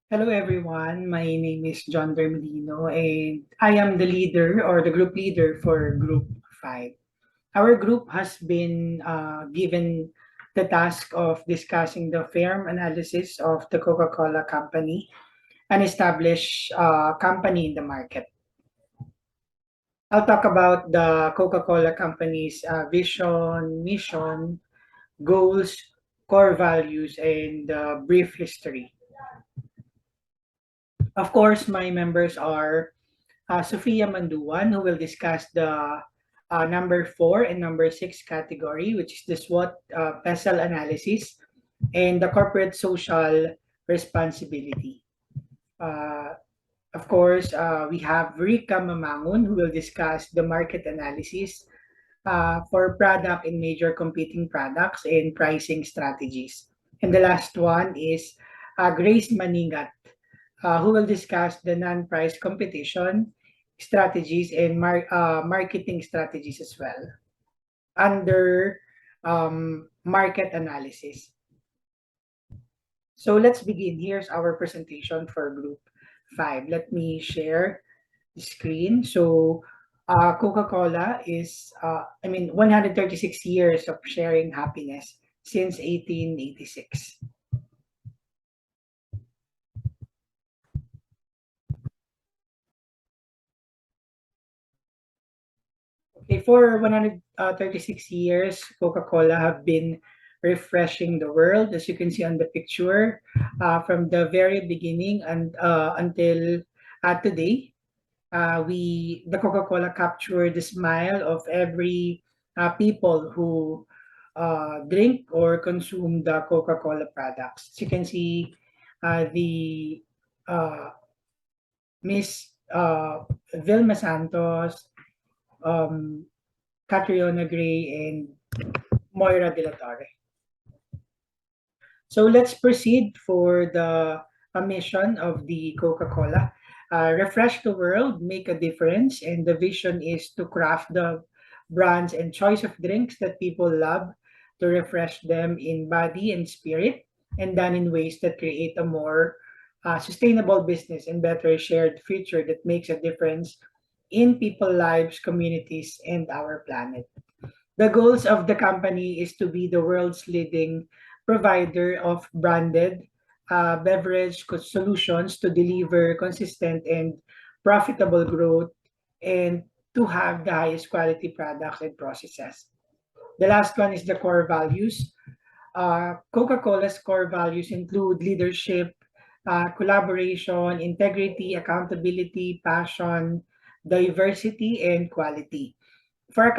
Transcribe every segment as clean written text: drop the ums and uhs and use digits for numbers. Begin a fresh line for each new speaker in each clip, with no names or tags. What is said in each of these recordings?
Hello everyone, my name is John Vermelino and I am the leader or the group leader for Group 5. Our group has been given the task of discussing the firm analysis of the Coca-Cola company, an established company in the market. I'll talk about the Coca-Cola company's vision, mission, goals, core values, and brief history. Of course, my members are Sophia Manduan, who will discuss the number 4 and number 6 category, which is the SWOT PESEL analysis and the corporate social responsibility. Uh, of course, we have Rika Mamangun, who will discuss the market analysis for product and major competing products and pricing strategies. And the last one is Grace Maningat, who will discuss the non-price competition strategies and marketing strategies as well under market analysis. So let's begin. Here's our presentation for Group 5. Let me share the screen. So Coca-Cola is, 136 years of sharing happiness since 1886. Okay, for 136 years, Coca-Cola have been refreshing the world, as you can see on the picture, from the very beginning and until today. The Coca-Cola captured the smile of every people who drink or consume the Coca-Cola products. As you can see, the uh, Miss Vilma Santos, um, Catriona Gray, and Moira de la Torre. So let's proceed for the mission of the Coca-Cola. Refresh the world, make a difference, and the vision is to craft the brands and choice of drinks that people love to refresh them in body and spirit, and done in ways that create a more sustainable business and better shared future that makes a difference in people's lives, communities, and our planet. The goals of the company is to be the world's leading provider of branded beverage solutions to deliver consistent and profitable growth and to have the highest quality products and processes. The last one is the core values. Coca-Cola's core values include leadership, collaboration, integrity, accountability, passion, diversity, and quality for a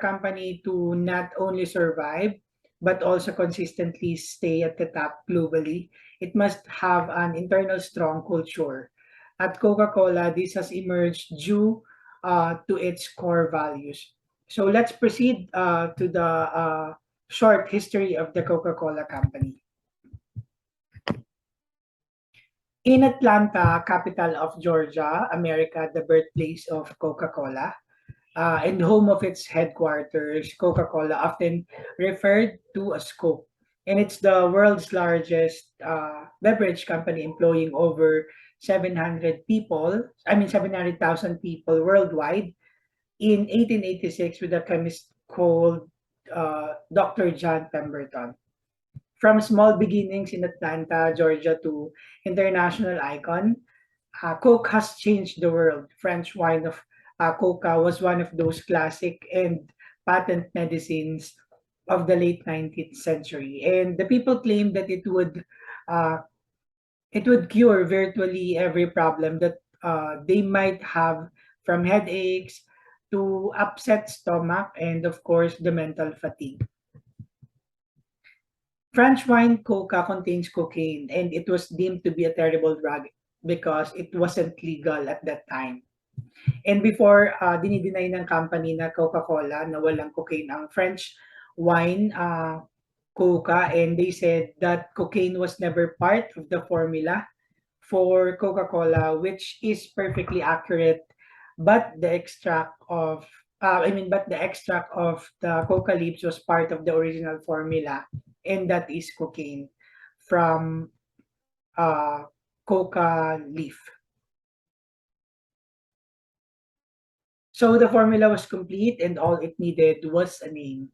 company to not only survive but also consistently stay at the top globally, it must have an internal strong culture. At Coca-Cola, this has emerged due to its core values. So let's proceed to the short history of the Coca-Cola company. In Atlanta, capital of Georgia, America, the birthplace of Coca-Cola, and home of its headquarters, Coca-Cola, often referred to as Coke. And it's the world's largest beverage company employing over 700,000 people worldwide in 1886 with a chemist called Dr. John Pemberton. From small beginnings in Atlanta, Georgia to international icon, Coke has changed the world. French wine of Coca was one of those classic and patent medicines of the late 19th century. And the people claimed that uh, it would cure virtually every problem that they might have, from headaches to upset stomach and of course the mental fatigue. French wine coca contains cocaine and it was deemed to be a terrible drug because it wasn't legal at that time. And before, dinideny ng company na Coca-Cola na walang cocaine ang French wine, Coca, and they said that cocaine was never part of the formula for Coca-Cola, which is perfectly accurate. But the extract of, but the extract of the coca leaves was part of the original formula, and that is cocaine from uh, coca leaf. So the formula was complete and all it needed was a name.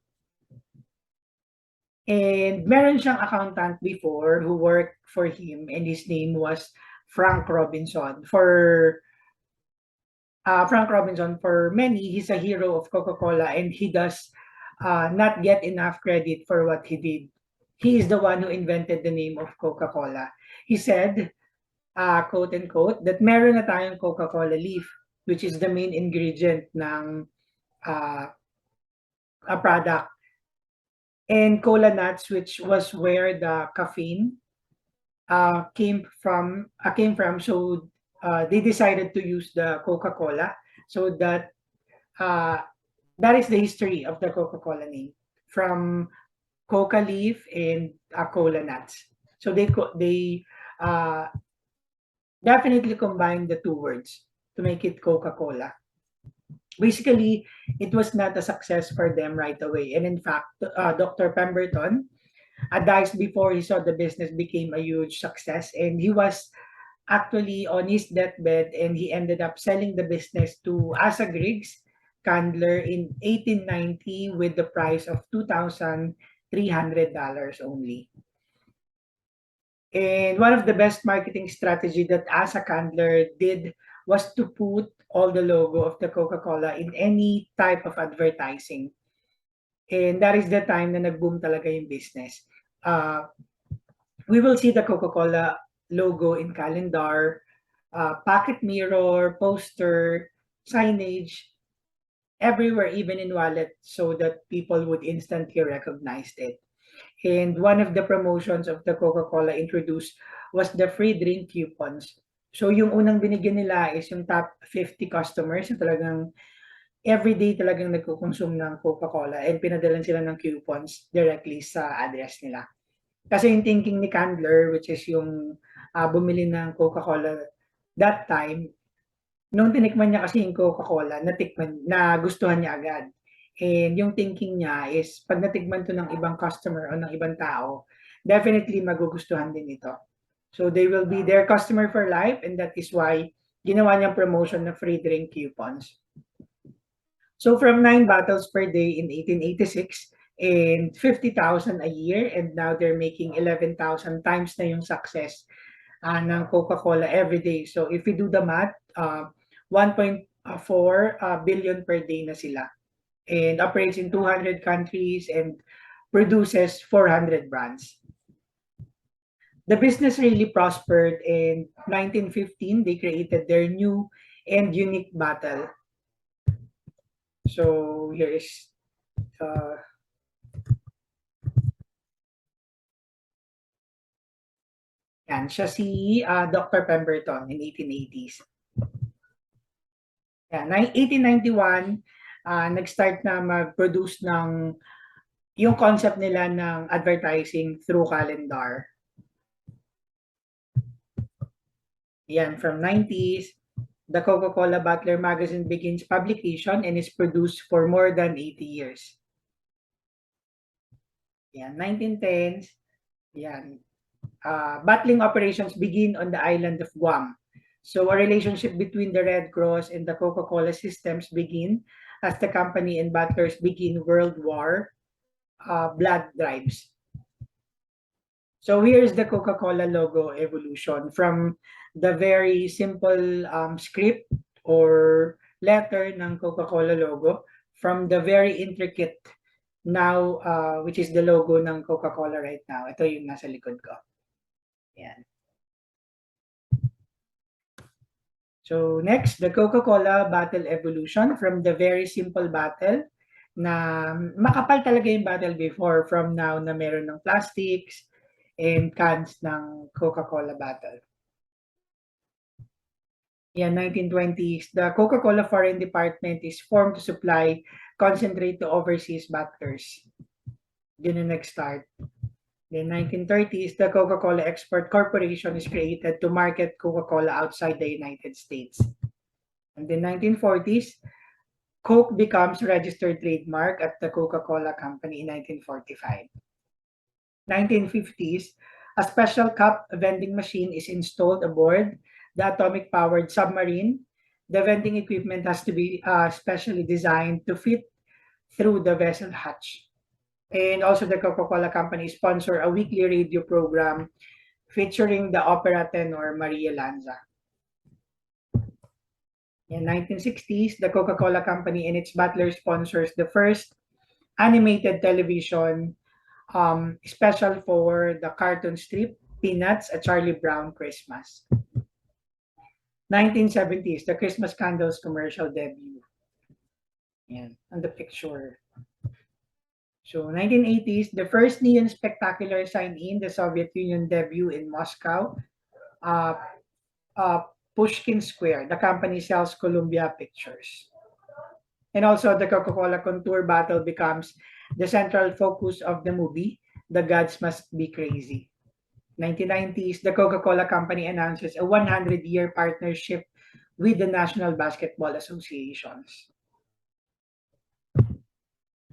And meron siyang accountant before who worked for him and his name was Frank Robinson. Frank Robinson, for many, he's a hero of Coca-Cola and he does not get enough credit for what he did. He is the one who invented the name of Coca-Cola. He said, quote unquote, that meron na tayong Coca-Cola leaf, which is the main ingredient ng uh, a product, and cola nuts, which was where the caffeine came from. So they decided to use the Coca-Cola. So uh, that is the history of the Coca-Cola name, from coca leaf and cola nuts. So they uh, definitely combined the two words to make it Coca-Cola. Basically, it was not a success for them right away. And in fact, Dr. Pemberton, Dice, before he saw the business, became a huge success. And he was actually on his deathbed and he ended up selling the business to Asa Griggs Candler in 1890 with the price of $2,300 only. And one of the best marketing strategy that Asa Candler did was to put all the logo of the Coca-Cola in any type of advertising. And that is the time na nag-boom talaga yung business. We will see the Coca-Cola logo in calendar, pocket mirror, poster, signage, everywhere, even in wallet, so that people would instantly recognize it. And one of the promotions of the Coca-Cola introduced was the free drink coupons. So yung unang binigyan nila is yung top 50 customers na talagang everyday talagang nagko-consume ng Coca-Cola and pinadalan sila ng coupons directly sa address nila. Kasi yung thinking ni Candler, which is yung bumili ng Coca-Cola that time, nung tinikman niya kasi yung Coca-Cola, nagustuhan niya agad. And yung thinking niya is, pag natikman to ng ibang customer o ng ibang tao, definitely magugustuhan din ito. So they will be their customer for life, and that is why ginawa niyang promotion na free drink coupons. So from 9 bottles per day in 1886 and 50,000 a year, and now they're making 11,000 times na yung success ng Coca-Cola every day. So if you do the math, 1.4 billion per day na sila, and operates in 200 countries and produces 400 brands. The business really prospered. In 1915, they created their new and unique bottle. So here is yan, siya si Dr. Pemberton in 1880s. Yan, 1891, nag-start na mag-produce ng yung concept nila ng advertising through calendar. Yan, from 90s, the Coca-Cola Bottler magazine begins publication and is produced for more than 80 years. Yan, 1910s, yan. Bottling operations begin on the island of Guam. So a relationship between the Red Cross and the Coca-Cola systems begin as the company and bottlers begin World War blood drives. So here's the Coca-Cola logo evolution from the very simple script or letter ng Coca-Cola logo, from the very intricate now, which is the logo ng Coca-Cola right now. Ito yung nasa likod ko. Yan. So next, the Coca-Cola bottle evolution from the very simple bottle na makapal talaga yung bottle before, from now na meron ng plastics and cans ng Coca-Cola bottle. Yan, 1920s, the Coca-Cola Foreign Department is formed to supply concentrate to overseas bottlers. Yun yung nag-start. Then 1930s, the Coca-Cola Export Corporation is created to market Coca-Cola outside the United States. And then 1940s, Coke becomes registered trademark at the Coca-Cola Company in 1945. 1950s, A special cup vending machine is installed aboard the atomic-powered submarine. The vending equipment has to be specially designed to fit through the vessel hatch. And also the Coca-Cola Company sponsor a weekly radio program featuring the opera tenor Maria Lanza. In 1960s, the Coca-Cola Company and its bottler sponsors the first animated television special for the cartoon strip Peanuts, A Charlie Brown Christmas. 1970s, the Christmas candles commercial debut. Yan, on the picture. So 1980s, the first neon spectacular sign in the Soviet Union debut in Moscow, uh, uh, Pushkin Square. The company sells Columbia Pictures. And also the Coca-Cola contour battle becomes the central focus of the movie, The Gods Must Be Crazy. 1990s, the Coca-Cola Company announces a 100-year partnership with the National Basketball Associations.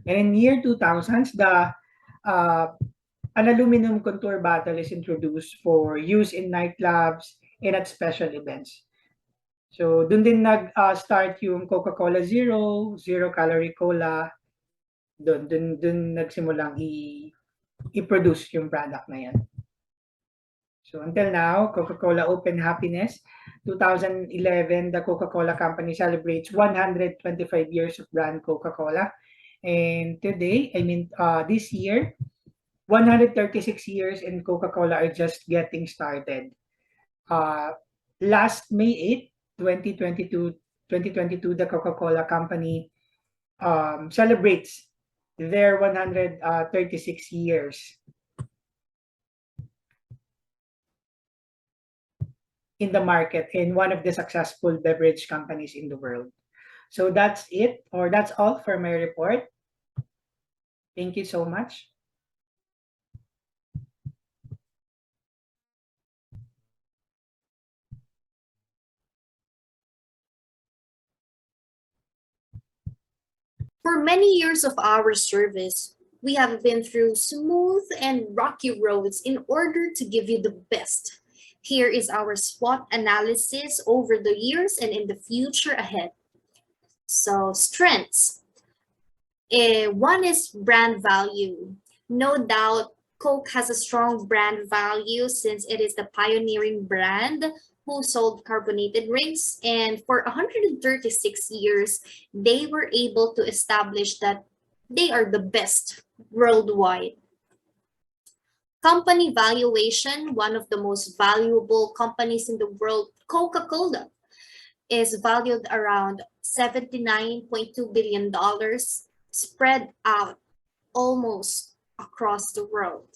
And in year 2000s, uh, an aluminum contour bottle is introduced for use in nightclubs and at special events. So, dun din nag-start yung Coca-Cola Zero, Zero Calorie Cola. Dun nagsimulang i-produce yung product na yan. So, until now, Coca-Cola Open Happiness. 2011, the Coca-Cola Company celebrates 125 years of brand Coca-Cola. And today, this year, 136 years in Coca-Cola are just getting started. Last May 8, 2022, the Coca-Cola Company celebrates their 136 years in the market and one of the successful beverage companies in the world. So that's it, or that's all for my report. Thank you so much.
For many years of our service, we have been through smooth and rocky roads in order to give you the best. Here is our SWOT analysis over the years and in the future ahead. So, strengths. One is brand value. No doubt, Coke has a strong brand value since it is the pioneering brand who sold carbonated drinks. And for 136 years, they were able to establish that they are the best worldwide. Company valuation, one of the most valuable companies in the world, Coca-Cola, is valued around $79.2 billion, spread out almost across the world.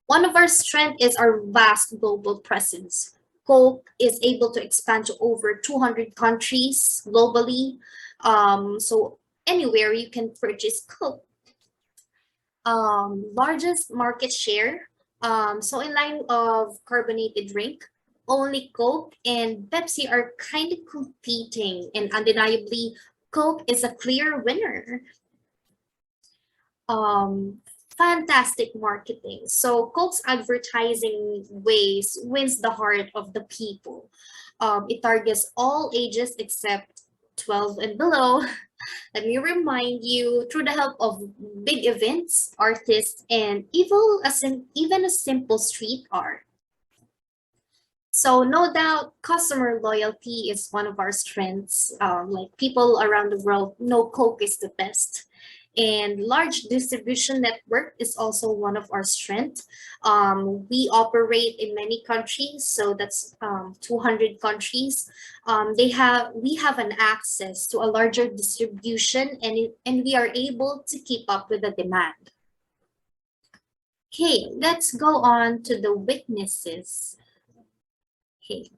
One of our strengths is our vast global presence. Coke is able to expand to over 200 countries globally. So anywhere you can purchase Coke. Largest market share. So in line of carbonated drink, only Coke and Pepsi are kind of competing, and undeniably, Coke is a clear winner. Fantastic marketing. So Coke's advertising ways wins the heart of the people. It targets all ages except 12 and below. Let me remind you, through the help of big events, artists, and even a simple street art. So no doubt, customer loyalty is one of our strengths. Like people around the world know Coke is the best. And large distribution network is also one of our strengths. We operate in many countries, so that's 200 countries. We have an access to a larger distribution, and we are able to keep up with the demand. Okay, let's go on to the weaknesses. Okay.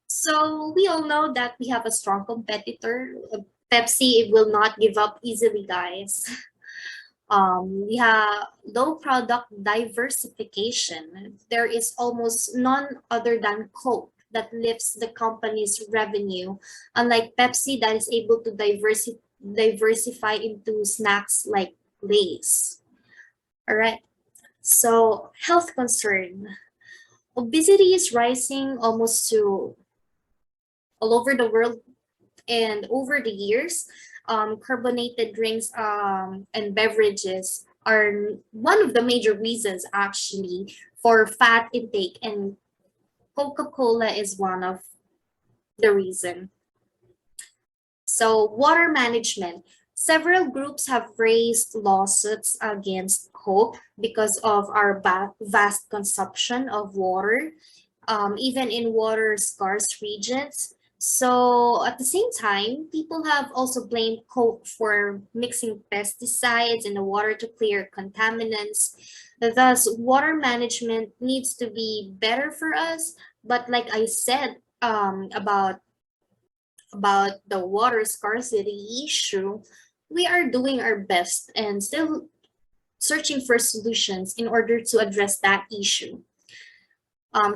So we all know that we have a strong competitor. Pepsi will not give up easily, guys. We have low product diversification. There is almost none other than Coke that lifts the company's revenue, unlike Pepsi that is able to diversify into snacks like Lay's. All right. So, health concern. Obesity is rising almost to all over the world, and over the years, carbonated drinks and beverages are one of the major reasons actually for fat intake, and Coca-Cola is one of the reason. So, water management. Several groups have raised lawsuits against Coke because of our vast consumption of water, even in water scarce regions. So, at the same time, people have also blamed Coke for mixing pesticides in the water to clear contaminants. Thus, water management needs to be better for us. But, like I said, about the water scarcity issue, we are doing our best and still searching for solutions in order to address that issue.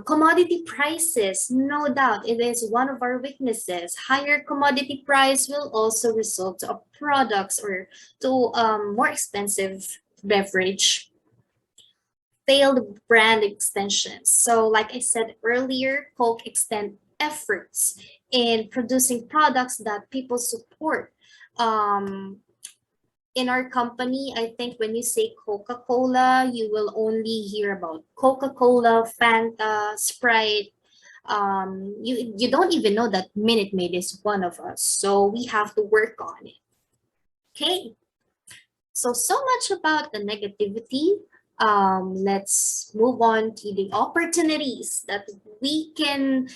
Commodity prices, no doubt, it is one of our weaknesses. Higher commodity price will also result to products or to more expensive beverage. Failed brand extensions. So, like I said earlier, Coke extend efforts in producing products that people support. Um, in our company, I think when you say Coca-Cola, you will only hear about Coca-Cola, Fanta, Sprite. You don't even know that Minute Maid is one of us. So we have to work on it. Okay. So much about the negativity. Let's move on to the opportunities that we can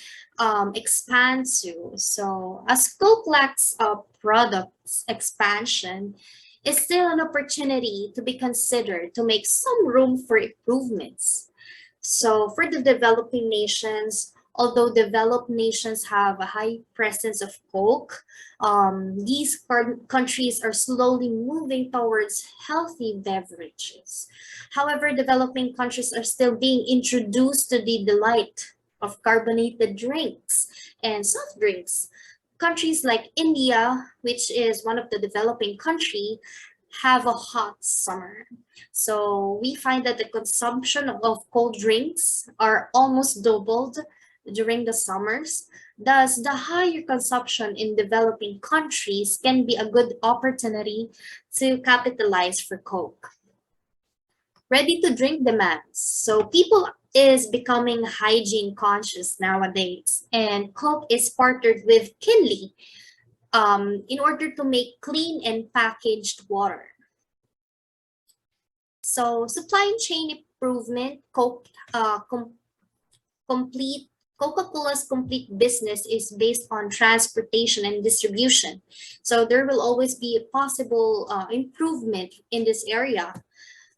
expand to. So, as Coke lacks products expansion, is still an opportunity to be considered to make some room for improvements. So, for the developing nations, although developed nations have a high presence of Coke, these countries are slowly moving towards healthy beverages. However, developing countries are still being introduced to the delight of carbonated drinks and soft drinks. Countries like India, which is one of the developing country, have a hot summer. So we find that the consumption of cold drinks are almost doubled during the summers. Thus, the higher consumption in developing countries can be a good opportunity to capitalize for Coke. Ready to drink demands. So people is becoming hygiene conscious nowadays, and Coke is partnered with Kinley in order to make clean and packaged water. So supply chain improvement, complete Coca-Cola's complete business is based on transportation and distribution. So there will always be a possible improvement in this area.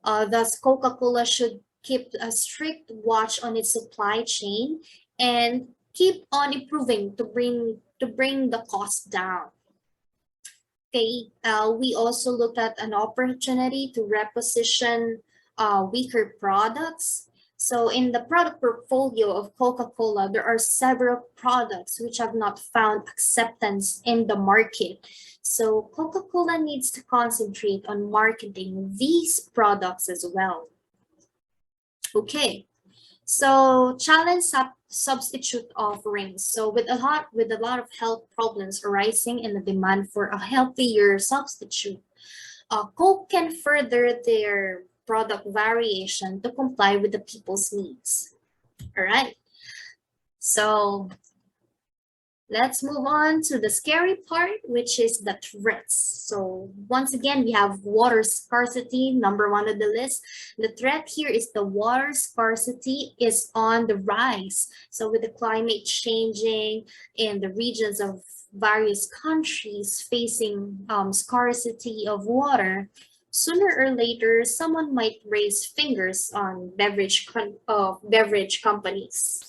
Thus, Coca-Cola should keep a strict watch on its supply chain and keep on improving to bring the cost down. Okay, we also look at an opportunity to reposition weaker products. So in the product portfolio of Coca-Cola, there are several products which have not found acceptance in the market. So Coca-Cola needs to concentrate on marketing these products as well. Okay, so challenge substitute offerings. So with a lot of health problems arising and the demand for a healthier substitute, Coke can further their product variation to comply with the people's needs. All right. So let's move on to the scary part, which is the threats. So once again, we have water scarcity, number one on the list. The threat here is the water scarcity is on the rise. So with the climate changing in the regions of various countries facing scarcity of water, sooner or later, someone might raise fingers on beverage companies.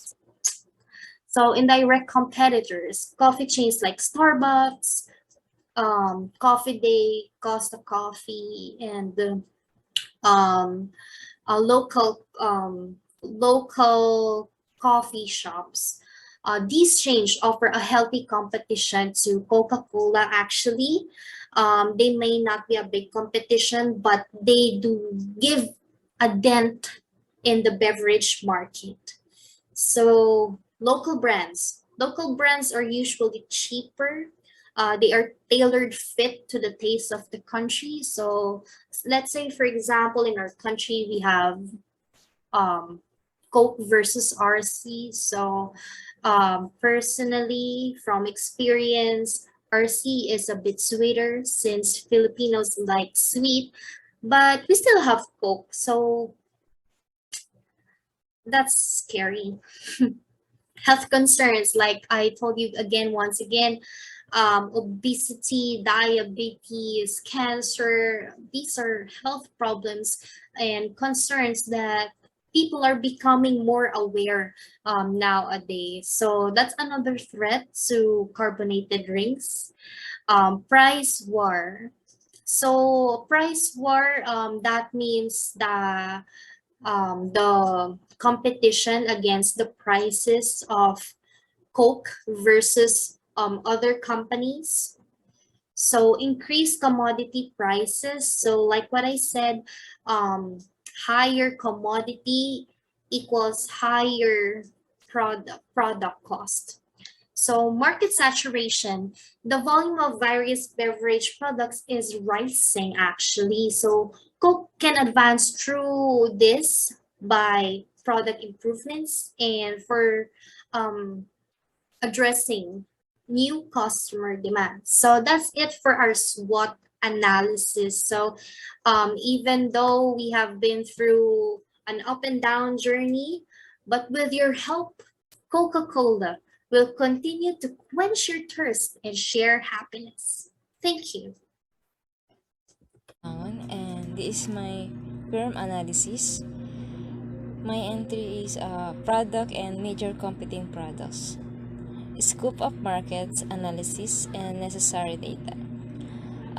So indirect competitors, coffee chains like Starbucks, Coffee Day, Costa Coffee, and um, local coffee shops. These chains offer a healthy competition to Coca-Cola. Actually, they may not be a big competition, but they do give a dent in the beverage market. So local brands are usually cheaper. They are tailored fit to the taste of the country. So let's say, for example, in our country we have um, Coke versus RC. So personally, from experience, RC is a bit sweeter since Filipinos like sweet, but we still have Coke. So that's scary. Health concerns, like I told you again, once again, obesity, diabetes, cancer, these are health problems and concerns that people are becoming more aware nowadays. So that's another threat to carbonated drinks. Price war. So price war, that means the competition against the prices of Coke versus other companies. So increased commodity prices. So like what I said, higher commodity equals higher product cost. So market saturation, the volume of various beverage products is rising actually. So Coke can advance through this by product improvements and for um, addressing new customer demands. So that's it for our SWOT analysis. So even though we have been through an up and down journey, but with your help, Coca-Cola will continue to quench your thirst and share happiness. Thank you.
And this is my firm analysis. My entry is product and major competing products. Scope of markets analysis and necessary data.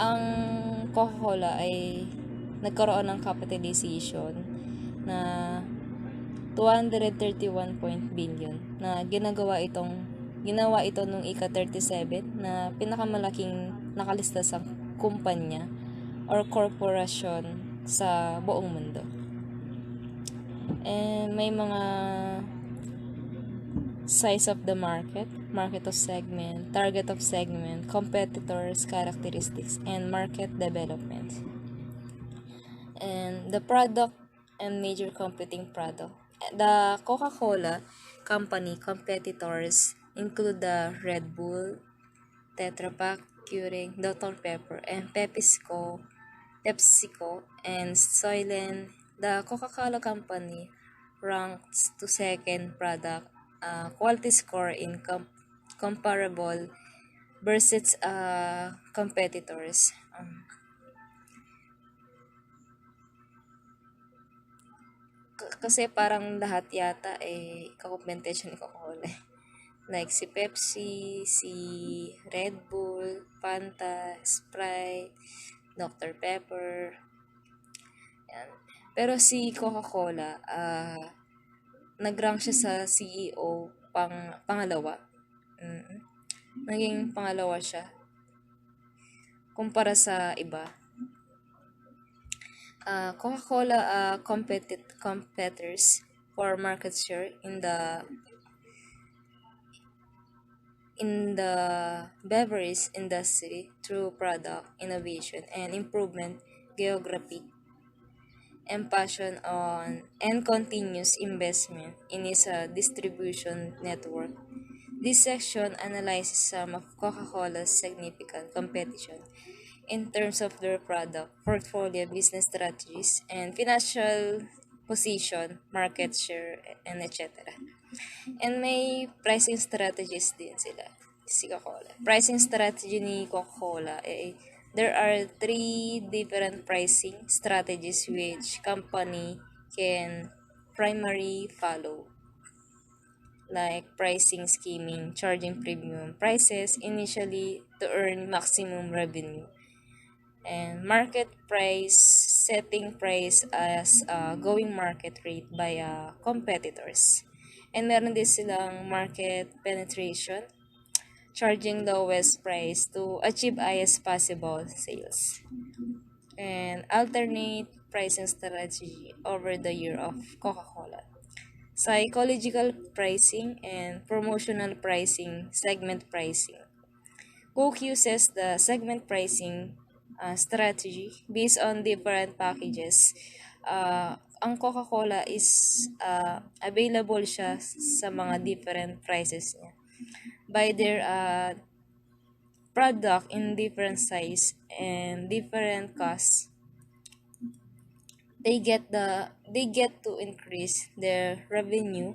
Ang Coca-Cola ay nagkaroon ng capitalization na 231 billion na ginawa ito nung ika-37 na pinakamalaking nakalista sa kumpanya or corporation sa buong mundo. And may mga size of the market, market of segment, target of segment, competitors, characteristics, and market development. And the product and major competing product. The Coca-Cola company competitors include the Red Bull, Tetra Pak, Keurig, Dr. Pepper, and PepsiCo, and Soylent. The Coca-Cola company ranks to second product quality score in comparable versus competitors. Kasi parang lahat yata kakompetensyon ni Coca-Cola. Like si Pepsi, si Red Bull, Fanta, Sprite, Dr. Pepper. Yan. Pero si Coca-Cola, nag-rank siya sa CEO pangalawa. Naging pangalawa siya kumpara sa iba. Coca-Cola competitors for market share in the beverage industry through product innovation and improvement, geography, and passion on and continuous investment in its distribution network. This section analyzes some of Coca-Cola's significant competition in terms of their product, portfolio, business strategies, and financial position, market share, and etc. And may pricing strategies din sila, si Coca-Cola. Pricing strategy ni Coca-Cola, there are 3 different pricing strategies which company can primarily follow. Like pricing scheming, charging premium prices initially to earn maximum revenue. And market price, setting price as going market rate by competitors. And meron din silang market penetration, charging lowest price to achieve highest possible sales. And alternate pricing strategy over the year of Coca-Cola. Psychological pricing and promotional pricing, segment pricing. Coke uses the segment pricing strategy based on different packages. Ang Coca-Cola is available siya sa mga different prices niya. By their product in different size and different costs, they get to increase their revenue,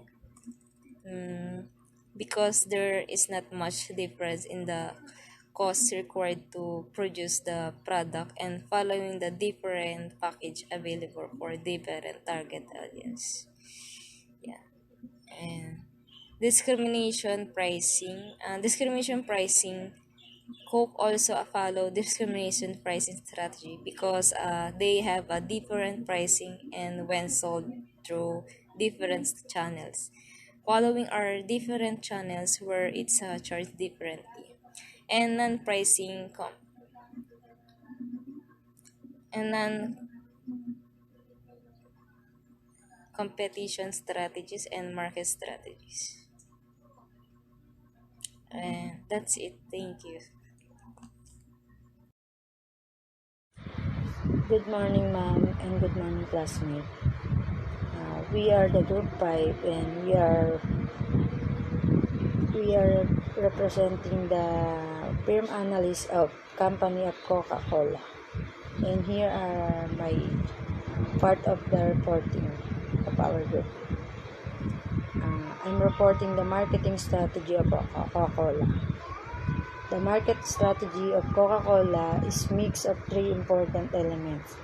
because there is not much difference in the costs required to produce the product and following the different package available for different target audience. Yeah. And discrimination pricing. Coke also follow discrimination pricing strategy because they have a different pricing and when sold through different channels. Following are different channels where it's charged differently. And non-competition strategies and market strategies. And that's it. Thank you.
Good morning, ma'am, and good morning, classmate. We are the group 5, and we are representing the firm analyst of company of Coca-Cola. And here are my part of the reporting of our group. I'm reporting the marketing strategy of Coca-Cola. The market strategy of Coca-Cola is mix of three important elements: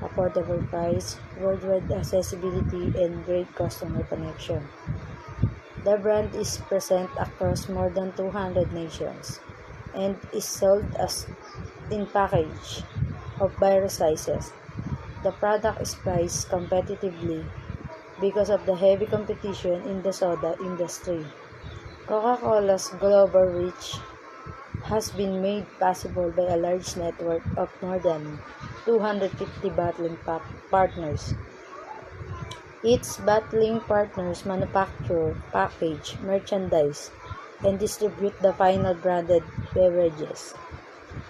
affordable price, worldwide accessibility, and great customer connection. The brand is present across more than 200 nations and is sold as in package of various sizes. The product is priced competitively because of the heavy competition in the soda industry. Coca-Cola's global reach has been made possible by a large network of more than 250 bottling partners. Its bottling partners manufacture, package, merchandise, and distribute the final branded beverages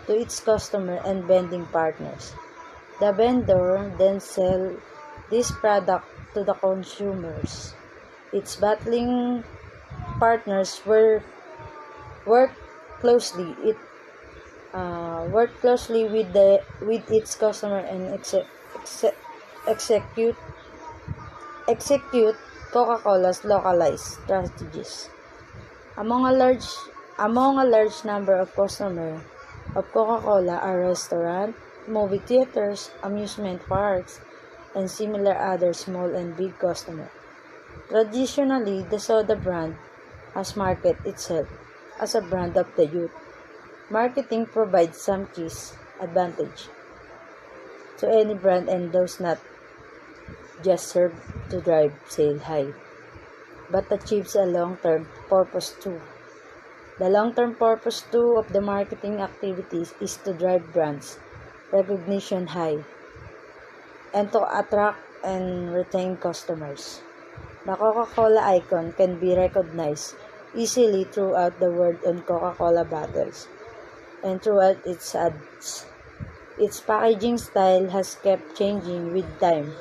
to its customer and vending partners. The vendor then sell this product to the consumers. Its bottling partners work closely with its customer and execute Coca-Cola's localized strategies. Among a large number of customers of Coca-Cola are restaurants, movie theaters, amusement parks, and similar other small and big customers. Traditionally, the soda brand has marketed itself as a brand of the youth. Marketing provides some keys advantage to any brand and does not just serve to drive sales high, but achieves a long-term purpose too. The long-term purpose too of the marketing activities is to drive brands recognition high and to attract and retain customers. The Coca-Cola icon can be recognized easily throughout the world on Coca-Cola bottles and throughout its ads. Its packaging style has kept changing with time,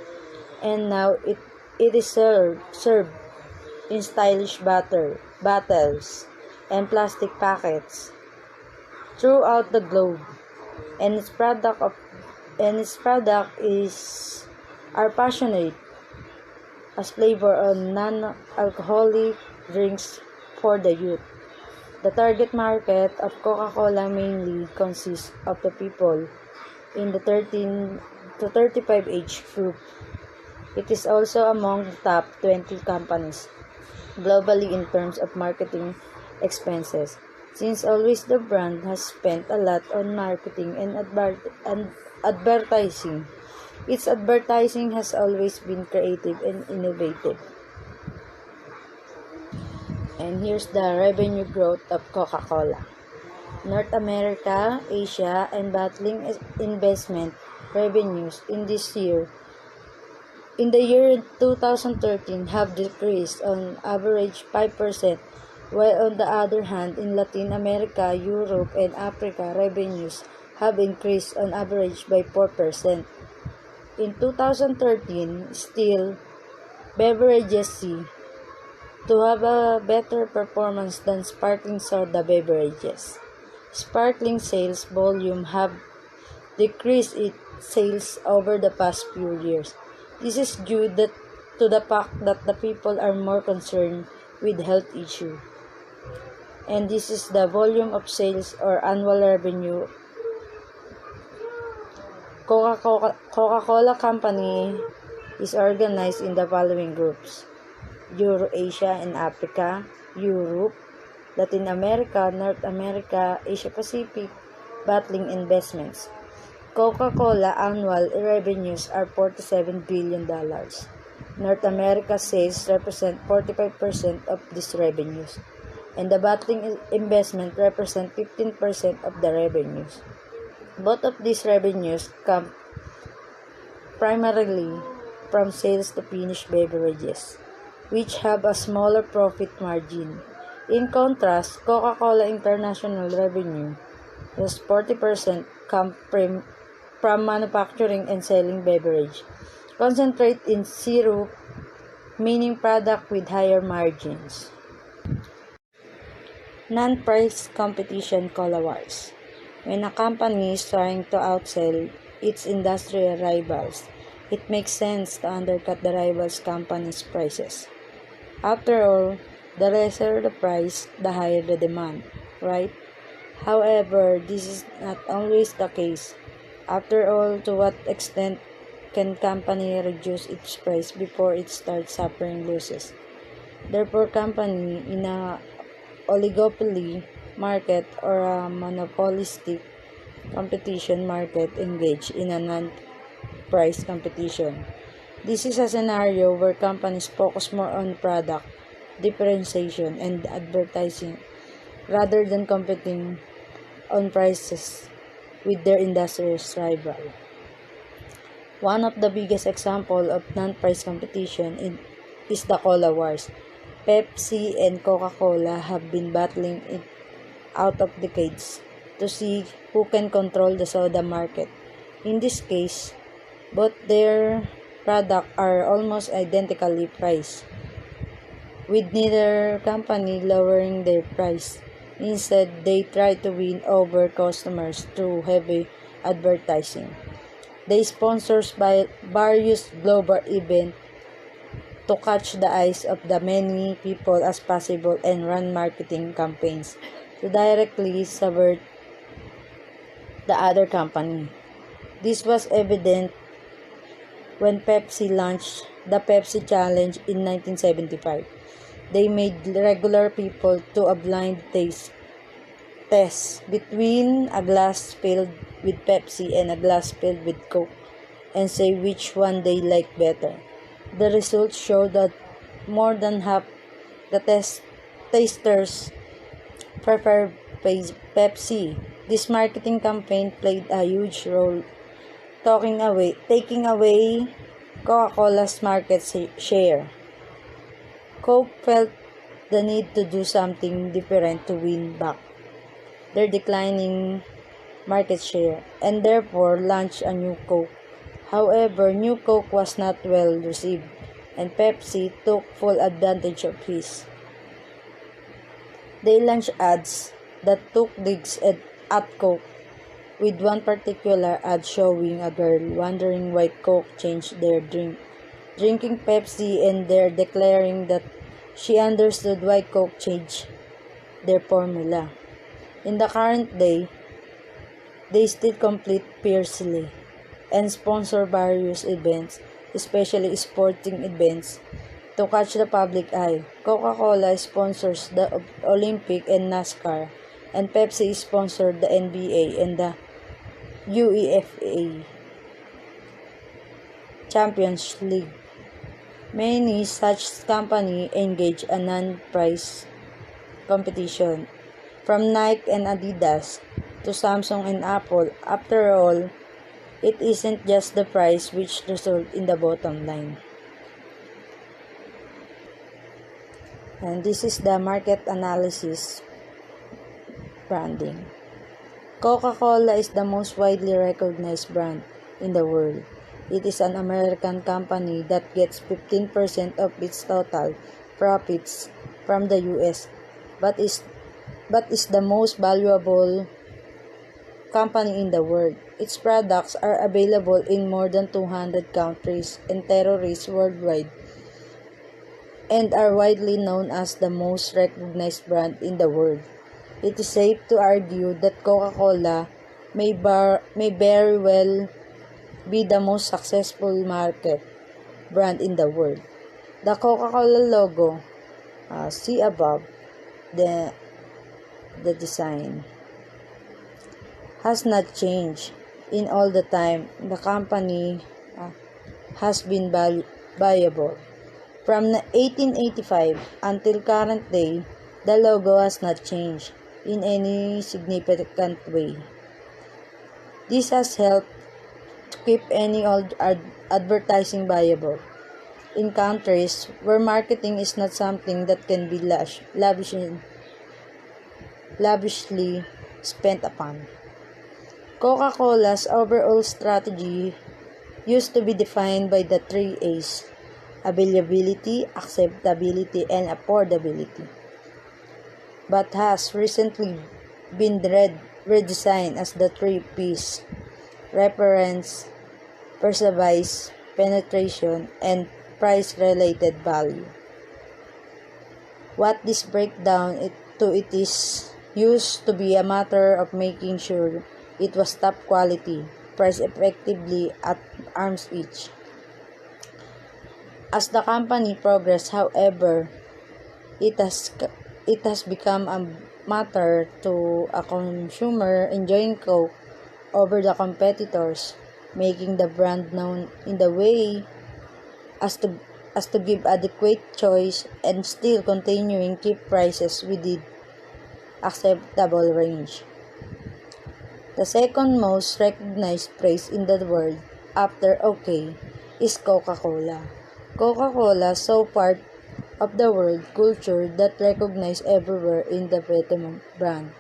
and now it is served in stylish bottles and plastic packets throughout the globe, and its product is are passionate as flavor on non-alcoholic drinks for the youth. The target market of Coca-Cola mainly consists of the people in the 13 to 35 age group. It is also among the top 20 companies globally in terms of marketing expenses. Since always the brand has spent a lot on marketing and advertising. Its advertising has always been creative and innovative. And here's the revenue growth of Coca-Cola. North America, Asia, and bottling investment revenues in the year 2013 have decreased on average 5%, while on the other hand, in Latin America, Europe, and Africa, revenues have increased on average by 4%. In 2013, still, beverages seem to have a better performance than sparkling soda beverages. Sparkling sales volume have decreased its sales over the past few years. This is due to the fact that the people are more concerned with health issues. And this is the volume of sales or annual revenue. Coca-Cola Company is organized in the following groups: Eurasia and Africa, Europe, Latin America, North America, Asia Pacific, bottling investments. Coca-Cola annual revenues are $47 billion. North America sales represent 45% of these revenues, and the bottling investment represent 15% of the revenues. Both of these revenues come primarily from sales to finished beverages, which have a smaller profit margin. In contrast, Coca-Cola International revenue, whose 40% come from manufacturing and selling beverage, concentrate in syrup, meaning product with higher margins. Non-price competition cola wars. When a company is trying to outsell its industrial rivals, it makes sense to undercut the rivals' company's prices. After all, the lesser the price, the higher the demand, right? However, this is not always the case. After all, to what extent can company reduce its price before it starts suffering losses? Therefore, company in a oligopoly market or a monopolistic competition market engage in a non-price competition. This is a scenario where companies focus more on product differentiation and advertising rather than competing on prices with their industrial rival. One of the biggest examples of non-price competition is the cola wars. Pepsi and Coca-Cola have been battling it out of decades to see who can control the soda market. In this case, both their products are almost identically priced, with neither company lowering their price. Instead, they try to win over customers through heavy advertising. They sponsor various global events to catch the eyes of the many people as possible and run marketing campaigns to directly subvert the other company. This was evident when Pepsi launched the Pepsi Challenge in 1975. They made regular people do a blind taste test between a glass filled with Pepsi and a glass filled with Coke and say which one they like better. The results show that more than half the tasters prefer Pepsi. This marketing campaign played a huge role taking away Coca-Cola's market share. Coke felt the need to do something different to win back their declining market share and therefore launched a new Coke. However, new Coke was not well received and Pepsi took full advantage of this. They launched ads that took digs at Coke, with one particular ad showing a girl wondering why Coke changed their drink, drinking Pepsi, and they're declaring that she understood why Coke changed their formula. In the current day, they still compete fiercely and sponsor various events, especially sporting events, to catch the public eye. Coca-Cola sponsors the Olympic and NASCAR, and Pepsi sponsored the NBA and the UEFA Champions League. Many such companies engage in non-price competition, from Nike and Adidas to Samsung and Apple. After all, It isn't just the price which result in the bottom line. And this is the market analysis branding. Coca-Cola is the most widely recognized brand in the world. It is an American company that gets 15% of its total profits from the US, but is the most valuable company in the world. Its products are available in more than 200 countries and territories worldwide and are widely known as the most recognized brand in the world. It is safe to argue that Coca-Cola may very well be the most successful market brand in the world. The Coca-Cola logo, see above, the design, has not changed in all the time. The company has been viable. From 1885 until current day, the logo has not changed in any significant way. This has helped to keep any old advertising viable. In countries where marketing is not something that can be lavishly spent upon. Coca-Cola's overall strategy used to be defined by the three A's: availability, acceptability, and affordability, but has recently been redesigned as the three P's: reference, perceived penetration, and price-related value. What this breakdown it is used to be a matter of making sure it was top quality, priced effectively at arm's reach. As the company progressed, however, it has become a matter to a consumer enjoying Coke over the competitors, making the brand known in the way as to give adequate choice and still continuing keep prices within acceptable range. The second most recognized phrase in the world after OK is Coca-Cola. Coca-Cola so part of the world culture that recognized everywhere in the veteran brand.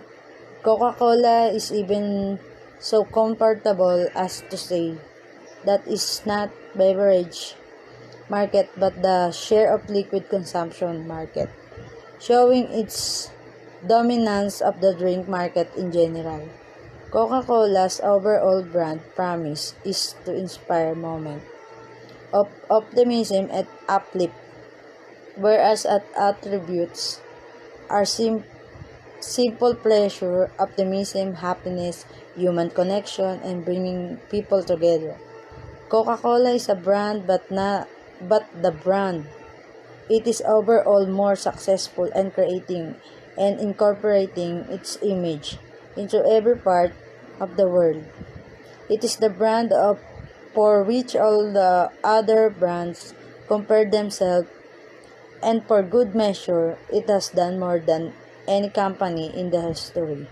Coca-Cola is even so comfortable as to say that is not beverage market but the share of liquid consumption market, showing its dominance of the drink market in general. Coca-Cola's overall brand promise is to inspire moment of optimism and uplift, whereas attributes are simple pleasure, optimism, happiness, human connection, and bringing people together. Coca-Cola is a brand but the brand. It is overall more successful in creating and incorporating its image into every part of the world. It is the brand for which all the other brands compare themselves, and for good measure, it has done more than any company in the history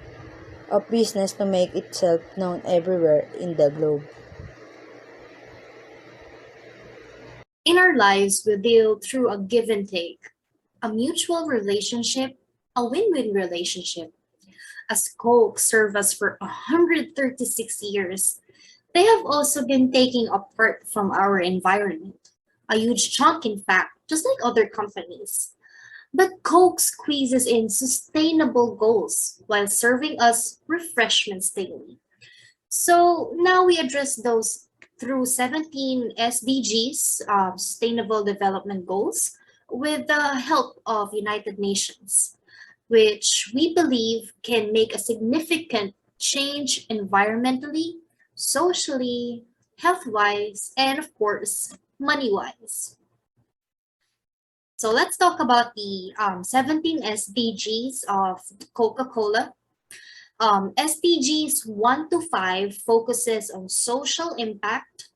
of business to make itself known everywhere in the globe.
In our lives, we deal through a give and take, a mutual relationship, a win-win relationship. As Coke served us for 136 years, they have also been taking a part from our environment, a huge chunk in fact, just like other companies. But Coke squeezes in sustainable goals while serving us refreshments daily. So now we address those through 17 SDGs, Sustainable Development Goals, with the help of United Nations, which we believe can make a significant change environmentally, socially, health-wise, and of course, money-wise. So let's talk about the 17 SDGs of Coca-Cola. SDGs 1 to 5 focuses on social impact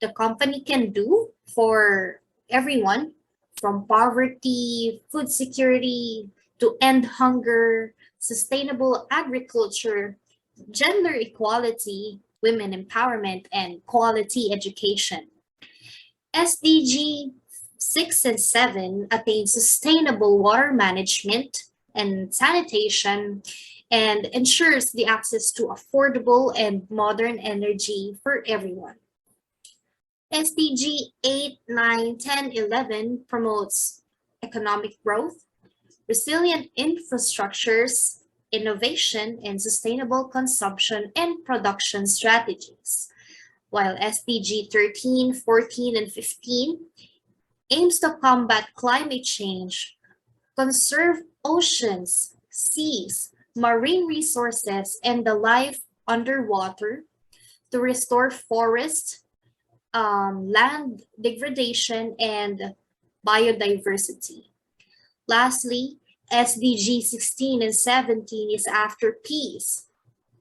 the company can do for everyone, from poverty, food security, to end hunger, sustainable agriculture, gender equality, women empowerment, and quality education. SDG 6 and 7 attain sustainable water management and sanitation and ensures the access to affordable and modern energy for everyone. SDG 8, 9, 10, 11 promotes economic growth, resilient infrastructures, innovation, and sustainable consumption and production strategies, while SDG 13, 14, and 15 aims to combat climate change, conserve oceans, seas, marine resources, and the life underwater, to restore forests, land degradation, and biodiversity. Lastly, SDG 16 and 17 is after peace,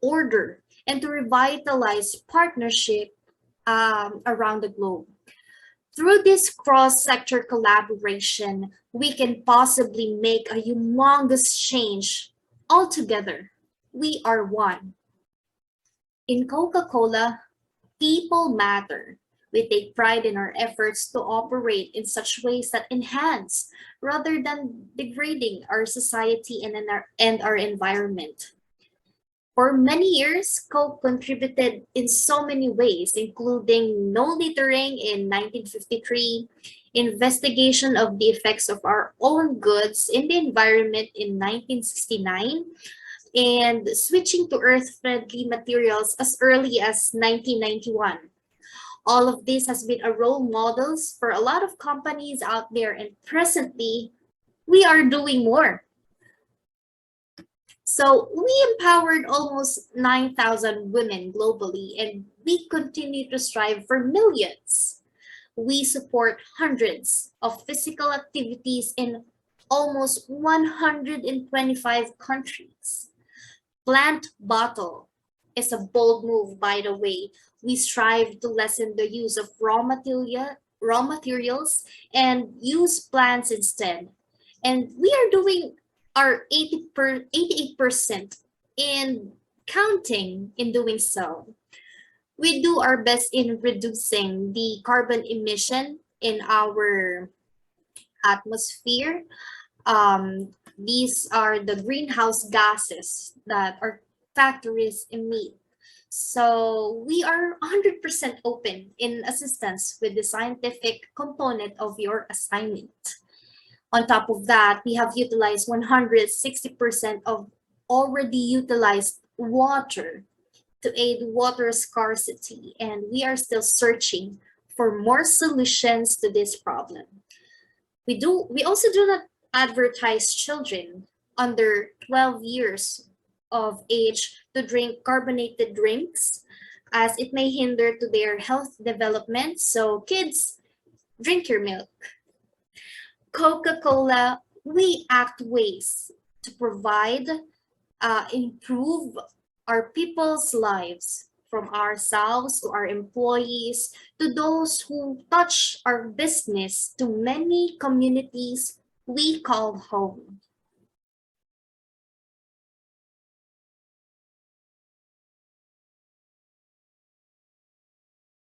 order, and to revitalize partnership around the globe. Through this cross-sector collaboration, we can possibly make a humongous change altogether. We are one. In Coca-Cola, people matter. We take pride in our efforts to operate in such ways that enhance rather than degrading our society and our environment. For many years, Coke contributed in so many ways, including no littering in 1953, investigation of the effects of our own goods in the environment in 1969, and switching to earth-friendly materials as early as 1991. All of this has been a role models for a lot of companies out there, and presently, we are doing more. So we empowered almost 9,000 women globally, and we continue to strive for millions. We support hundreds of physical activities in almost 125 countries. Plant bottle is a bold move, by the way. We strive to lessen the use of raw materials and use plants instead. And we are doing our 88% in counting in doing so. We do our best in reducing the carbon emission in our atmosphere. These are the greenhouse gases that our factories emit. So we are 100% open in assistance with the scientific component of your assignment. On top of that, we have utilized 160% of already utilized water to aid water scarcity, and we are still searching for more solutions to this problem. We also do not advertise children under 12 years of age to drink carbonated drinks, as it may hinder to their health development. So kids, drink your milk. Coca-Cola, we act ways to provide, improve our people's lives, from ourselves to our employees to those who touch our business to many communities we call home.